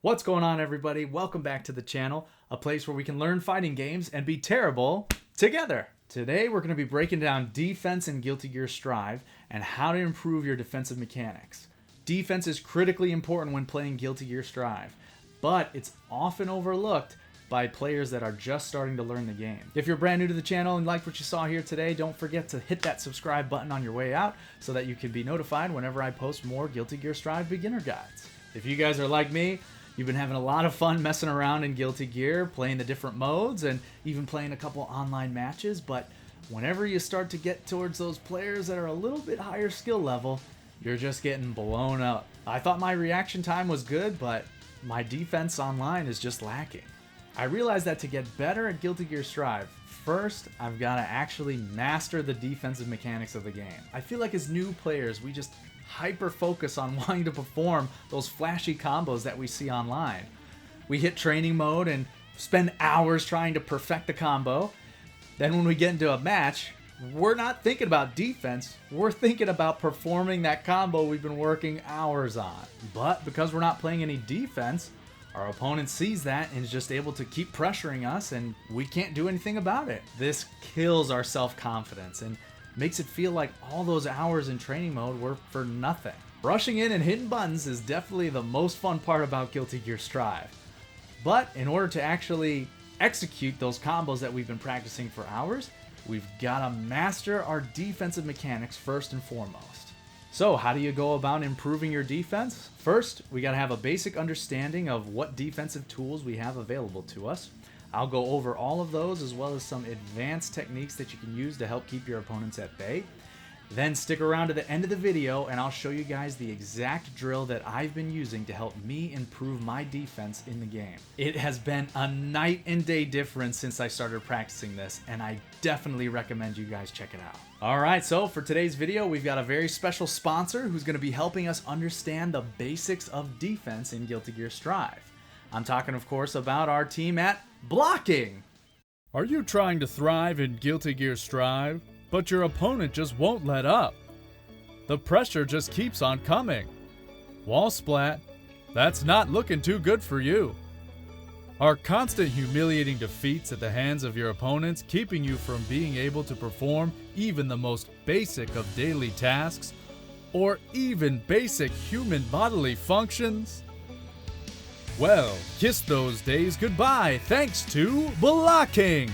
What's going on, everybody? Welcome back to the channel, a place where we can learn fighting games and be terrible together. Today we're going to be breaking down defense in Guilty Gear Strive and how to improve your defensive mechanics. Defense is critically important when playing Guilty Gear Strive, but it's often overlooked by players that are just starting to learn the game. If you're brand new to the channel and like what you saw here today, don't forget to hit that subscribe button on your way out so that you can be notified whenever I post more Guilty Gear Strive beginner guides. If you guys are like me, you've been having a lot of fun messing around in Guilty Gear, playing the different modes, and even playing a couple online matches, but whenever you start to get towards those players that are a little bit higher skill level, you're just getting blown up. I thought my reaction time was good, but my defense online is just lacking. I realized that to get better at Guilty Gear Strive, first, I've got to actually master the defensive mechanics of the game. I feel like as new players, we just hyper-focus on wanting to perform those flashy combos that we see online. We hit training mode and spend hours trying to perfect the combo. Then when we get into a match, we're not thinking about defense, we're thinking about performing that combo we've been working hours on. But because we're not playing any defense, our opponent sees that and is just able to keep pressuring us, and we can't do anything about it. This kills our self-confidence and makes it feel like all those hours in training mode were for nothing. Rushing in and hitting buttons is definitely the most fun part about Guilty Gear Strive. But in order to actually execute those combos that we've been practicing for hours, we've got to master our defensive mechanics first and foremost. So how do you go about improving your defense? First, we got to have a basic understanding of what defensive tools we have available to us. I'll go over all of those as well as some advanced techniques that you can use to help keep your opponents at bay. Then stick around to the end of the video and I'll show you guys the exact drill that I've been using to help me improve my defense in the game. It has been a night and day difference since I started practicing this, and I definitely recommend you guys check it out. Alright, so for today's video, we've got a very special sponsor who's going to be helping us understand the basics of defense in Guilty Gear Strive. I'm talking, of course, about our team at Blocking. Are you trying to thrive in Guilty Gear Strive, but your opponent just won't let up? The pressure just keeps on coming. Wall splat, that's not looking too good for you. Are constant humiliating defeats at the hands of your opponents keeping you from being able to perform even the most basic of daily tasks, or even basic human bodily functions? Well, kiss those days goodbye thanks to Blocking!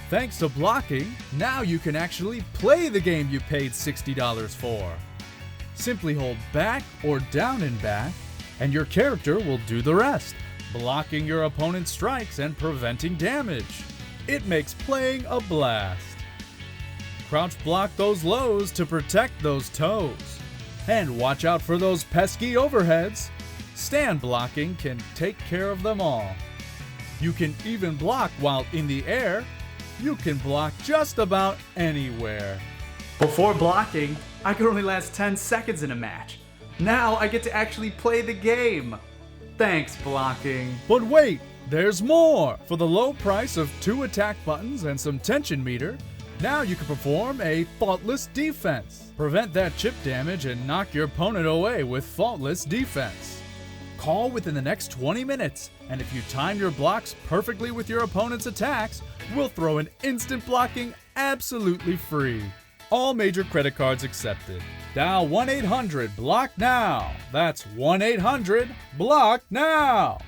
Thanks to Blocking, now you can actually play the game you paid $60 for. Simply hold back or down and back, and your character will do the rest, blocking your opponent's strikes and preventing damage. It makes playing a blast. Crouch block those lows to protect those toes. And watch out for those pesky overheads. Stand blocking can take care of them all. You can even block while in the air. You can block just about anywhere. Before blocking, I could only last 10 seconds in a match. Now I get to actually play the game. Thanks, Blocking. But wait, there's more! For the low price of 2 attack buttons and some tension meter, now you can perform a faultless defense. Prevent that chip damage and knock your opponent away with faultless defense. Call within the next 20 minutes, and if you time your blocks perfectly with your opponent's attacks, we'll throw an instant blocking absolutely free. All major credit cards accepted. Dial 1-800-BLOCK NOW. That's 1-800-BLOCK-NOW.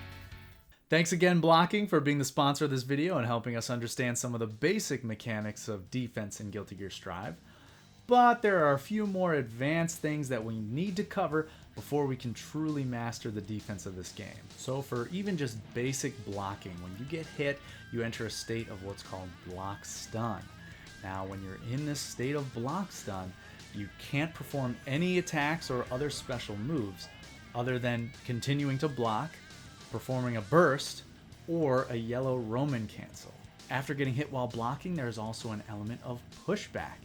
Thanks again, Blocking, for being the sponsor of this video and helping us understand some of the basic mechanics of defense in Guilty Gear Strive. But there are a few more advanced things that we need to cover before we can truly master the defense of this game. So for even just basic blocking, when you get hit, you enter a state of what's called block stun. Now, when you're in this state of block stun, you can't perform any attacks or other special moves other than continuing to block, performing a burst, or a yellow Roman cancel. After getting hit while blocking, there's also an element of pushback.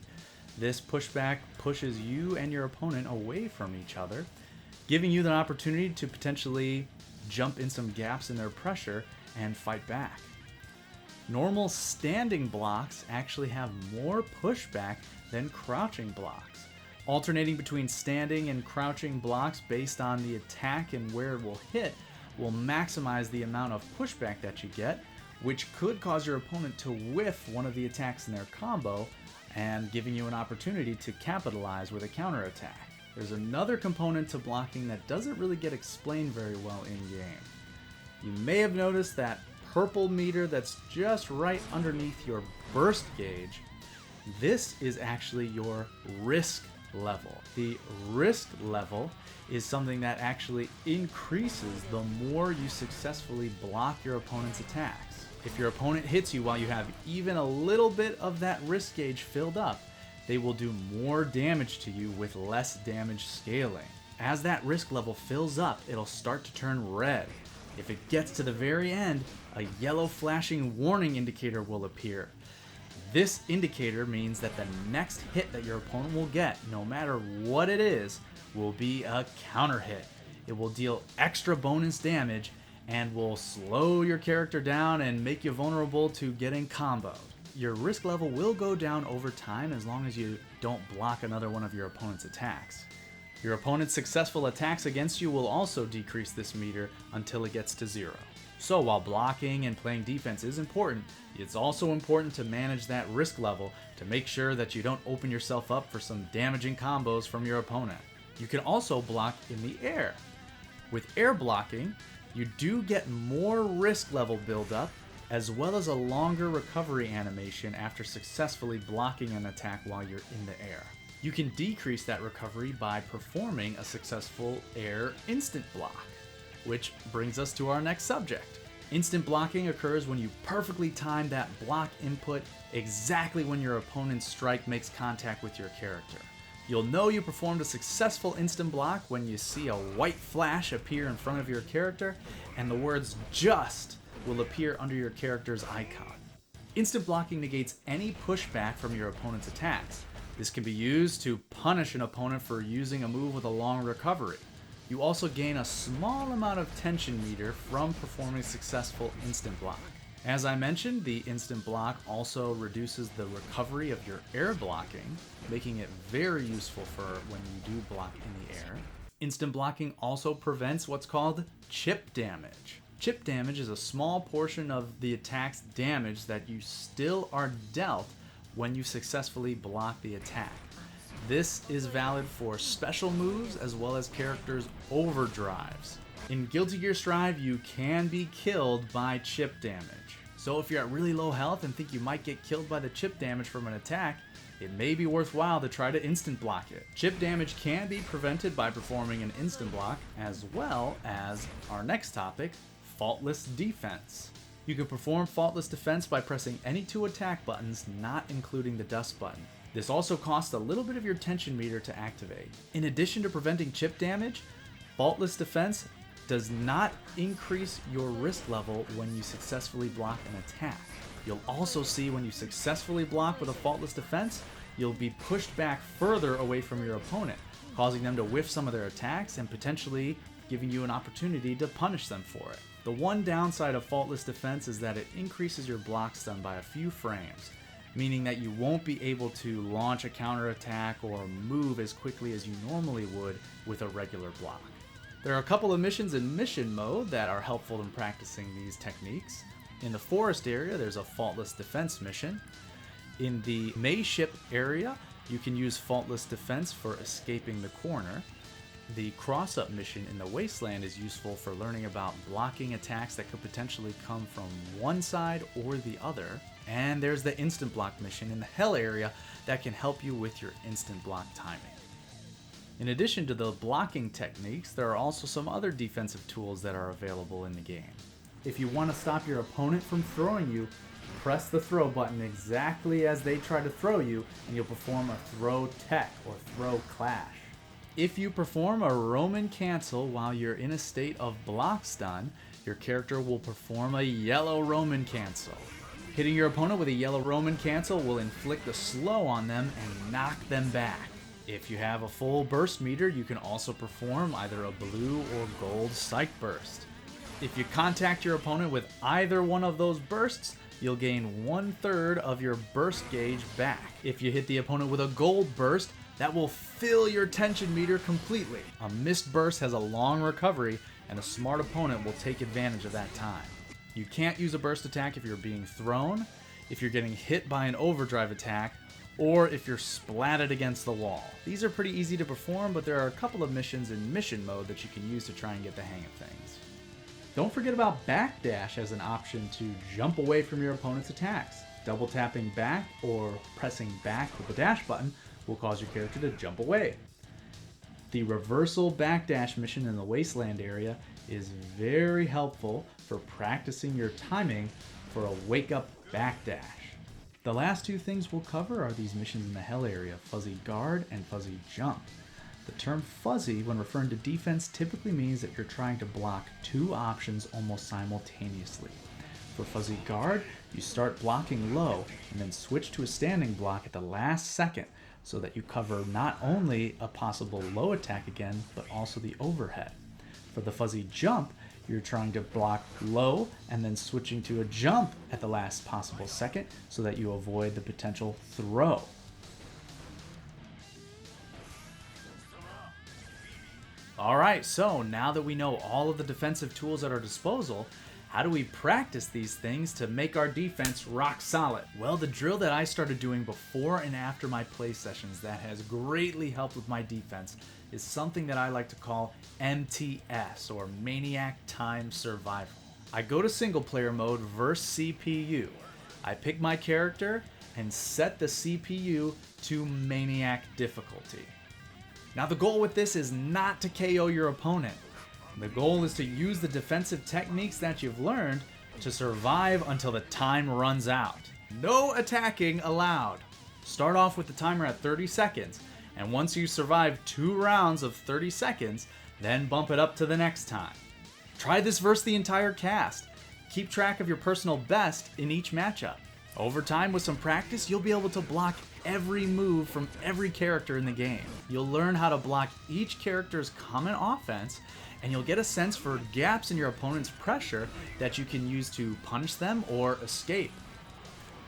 This pushback pushes you and your opponent away from each other, giving you the opportunity to potentially jump in some gaps in their pressure and fight back. Normal standing blocks actually have more pushback than crouching blocks. Alternating between standing and crouching blocks based on the attack and where it will hit will maximize the amount of pushback that you get, which could cause your opponent to whiff one of the attacks in their combo and giving you an opportunity to capitalize with a counterattack. There's another component to blocking that doesn't really get explained very well in-game. You may have noticed that purple meter that's just right underneath your burst gauge. This is actually your risk level. The risk level is something that actually increases the more you successfully block your opponent's attacks. If your opponent hits you while you have even a little bit of that risk gauge filled up, they will do more damage to you with less damage scaling. As that risk level fills up, it'll start to turn red. If it gets to the very end, a yellow flashing warning indicator will appear. This indicator means that the next hit that your opponent will get, no matter what it is, will be a counter hit. It will deal extra bonus damage and will slow your character down and make you vulnerable to getting comboed. Your risk level will go down over time as long as you don't block another one of your opponent's attacks. Your opponent's successful attacks against you will also decrease this meter until it gets to 0. So while blocking and playing defense is important, it's also important to manage that risk level to make sure that you don't open yourself up for some damaging combos from your opponent. You can also block in the air. With air blocking, you do get more risk level buildup as well as a longer recovery animation after successfully blocking an attack while you're in the air. You can decrease that recovery by performing a successful air instant block, which brings us to our next subject. Instant blocking occurs when you perfectly time that block input exactly when your opponent's strike makes contact with your character. You'll know you performed a successful instant block when you see a white flash appear in front of your character and the words "just" will appear under your character's icon. Instant blocking negates any pushback from your opponent's attacks. This can be used to punish an opponent for using a move with a long recovery. You also gain a small amount of tension meter from performing a successful instant block. As I mentioned, the instant block also reduces the recovery of your air blocking, making it very useful for when you do block in the air. Instant blocking also prevents what's called chip damage. Chip damage is a small portion of the attack's damage that you still are dealt when you successfully block the attack. This is valid for special moves as well as characters' overdrives. In Guilty Gear Strive, you can be killed by chip damage. So if you're at really low health and think you might get killed by the chip damage from an attack, it may be worthwhile to try to instant block it. Chip damage can be prevented by performing an instant block, as well as our next topic, faultless defense. You can perform faultless defense by pressing any 2 attack buttons, not including the dust button. This also costs a little bit of your tension meter to activate. In addition to preventing chip damage, faultless defense does not increase your risk level when you successfully block an attack. You'll also see when you successfully block with a faultless defense, you'll be pushed back further away from your opponent, causing them to whiff some of their attacks and potentially giving you an opportunity to punish them for it. The one downside of faultless defense is that it increases your block stun by a few frames, meaning that you won't be able to launch a counterattack or move as quickly as you normally would with a regular block. There are a couple of missions in mission mode that are helpful in practicing these techniques. In the forest area, there's a faultless defense mission. In the May ship area, you can use faultless defense for escaping the corner. The cross-up mission in the wasteland is useful for learning about blocking attacks that could potentially come from one side or the other. And there's the instant block mission in the hell area that can help you with your instant block timing. In addition to the blocking techniques, there are also some other defensive tools that are available in the game. If you want to stop your opponent from throwing you, press the throw button exactly as they try to throw you, and you'll perform a throw tech or throw clash. If you perform a Roman cancel while you're in a state of block stun, your character will perform a yellow Roman cancel. Hitting your opponent with a yellow Roman cancel will inflict a slow on them and knock them back. If you have a full burst meter, you can also perform either a blue or gold psych burst. If you contact your opponent with either one of those bursts, you'll gain 1/3 of your burst gauge back. If you hit the opponent with a gold burst, that will fill your tension meter completely. A missed burst has a long recovery and a smart opponent will take advantage of that time. You can't use a burst attack if you're being thrown, if you're getting hit by an overdrive attack, or if you're splatted against the wall. These are pretty easy to perform, but there are a couple of missions in mission mode that you can use to try and get the hang of things. Don't forget about Backdash as an option to jump away from your opponent's attacks. Double tapping back or pressing back with the dash button will cause your character to jump away. The reversal backdash mission in the wasteland area is very helpful for practicing your timing for a wake-up backdash. The last two things we'll cover are these missions in the hell area, Fuzzy Guard and Fuzzy Jump. The term fuzzy, when referring to defense, typically means that you're trying to block two options almost simultaneously. For Fuzzy Guard, you start blocking low and then switch to a standing block at the last second so that you cover not only a possible low attack again, but also the overhead. For the Fuzzy Jump, you're trying to block low and then switching to a jump at the last possible second so that you avoid the potential throw. Alright, so now that we know all of the defensive tools at our disposal, how do we practice these things to make our defense rock solid? Well, the drill that I started doing before and after my play sessions that has greatly helped with my defense is something that I like to call M.T.S, or Maniac Time Survival. I go to single player mode versus CPU. I pick my character and set the CPU to Maniac difficulty. Now the goal with this is not to KO your opponent. The goal is to use the defensive techniques that you've learned to survive until the time runs out. No attacking allowed. Start off with the timer at 30 seconds, and once you survive 2 rounds of 30 seconds, then bump it up to the next time. Try this versus the entire cast. Keep track of your personal best in each matchup. Over time, with some practice, you'll be able to block every move from every character in the game. You'll learn how to block each character's common offense, and you'll get a sense for gaps in your opponent's pressure that you can use to punish them or escape.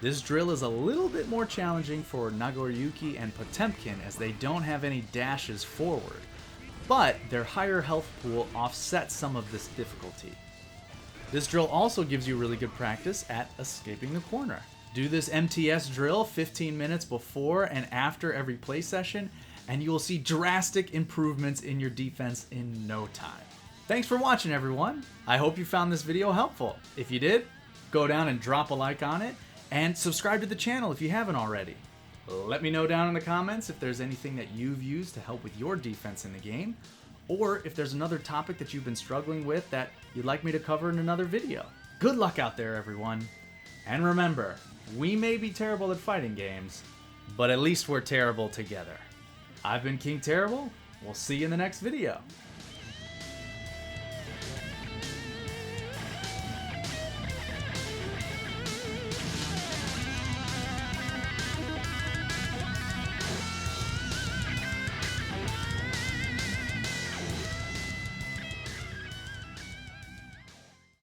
This drill is a little bit more challenging for Nagoriyuki and Potemkin as they don't have any dashes forward, but their higher health pool offsets some of this difficulty. This drill also gives you really good practice at escaping the corner. Do this M.T.S drill 15 minutes before and after every play session, and you will see drastic improvements in your defense in no time. Thanks for watching, everyone. I hope you found this video helpful. If you did, go down and drop a like on it, and subscribe to the channel if you haven't already. Let me know down in the comments if there's anything that you've used to help with your defense in the game, or if there's another topic that you've been struggling with that you'd like me to cover in another video. Good luck out there, everyone. And remember, we may be terrible at fighting games, but at least we're terrible together. I've been King Terrible. We'll see you in the next video.